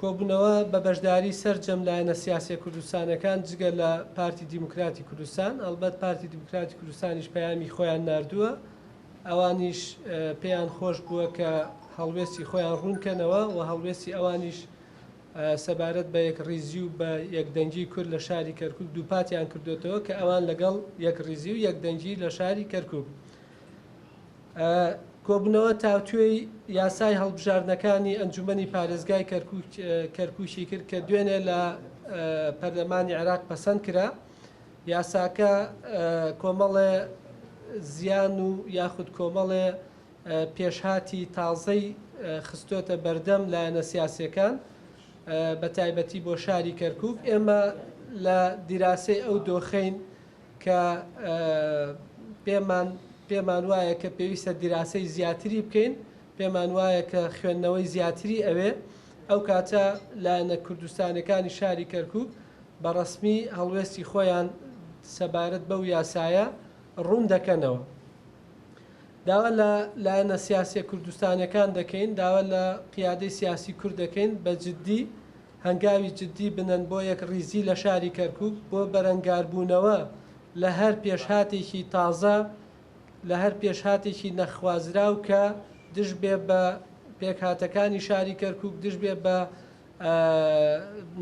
کۆبوونەوە بە بەشداری سەررجەم لایەنە سیاسی کوردستانەکان جگە لە پارتی دیموکراتی کوردستان ئەلبەت پارتی دیموکراتی کوردستانیش پەیامی خۆیان ناردووە ئەوانیش پێیان خۆش بووە کە هەڵوێستی خۆیان ڕوونکەنەوە و هەڵوێستی ئەوانیش سەبارەت بە یەکڕیزی و بە یەکدەنگی کورد لە شاری کەرکوک دووپاتیان کردوێتەوە کە ئەوان لەگەڵ یەکڕیزی و یەکدەنگی لە شاری کەرکوک کۆبوونەوە تاوتوێی یاسای هەڵبژاردنەکانی ئەنجومەنی پارێزگای کەرکووشی کرد کە دوێنێ لە پەرلەمانی عێراق پەسەند کرا یاساکە کۆمەڵێ زیان و یاخود کۆمەڵێ پێشهاتی تازەی خستۆتە بەردەم لایەنە سیاسیەکان بە تایبەتی بۆ شاری کەرکوک ئێمە لە دیراسەی ئەو دۆخەین کە پێمان وایە کە پێویستە دیراسەی زیاتری بکەین پێمان وایە کە خوێندنەوەی زیاتری ئەوێ ئەو کاتە لایەنە کوردستانەکانی شاری کەرکوک بە ڕەسمی هەڵوێستی خۆیان سەبارەت بەو یاسایە ڕوون دەکەنەوە داوا لە لایەنە سیاسی کوردستانەکان دەکەین داوا لە قیادەی سیاسی کورد دەکەین بە جددی هەنگاوی جددی بنەن بۆ یەکڕیزی لە شاری کەرکوک بۆ بەرەنگاربوونەوە لە هەر پێشهاتێکی تازە لە هەر پێشهاتێکی نەخوازراو کە دژ بێ بە پێکهاتەکانی شاری کەرکوک دژ بێ بە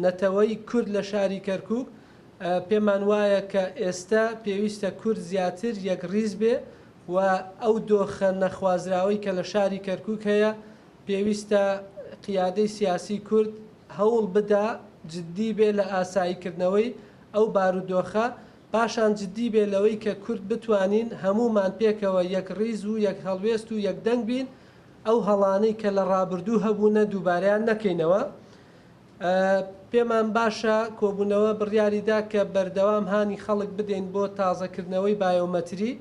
نەتەوەی کورد لە شاری کەرکوک پێمان وایە کە ئێستا پێویستە کورد زیاتر یەکڕیز بێ و ئەو دۆخە نەخوازراوەی کە لە شاری کەرکوک هەیە پێویستە قیادەی سیاسی کورد هەوڵ بدا جددی بێ لە ئاساییکردنەوەی ئەو بارودۆخە پاشان جددی بێ لەوەی کە کورد بتوانین هەمومان پێکەوە یەکڕیز و یەک هەڵوێست و یەکدەنگ بین ئەو هەڵانەی کە لە ڕابردوو هەبوونە دووبارەیان نەکەینەوە پێمان باشە کۆبوونەوە بڕیاریدا کە بەردەوام هانی خەڵک بدەین بۆ تازەکردنەوەی بایۆمەتری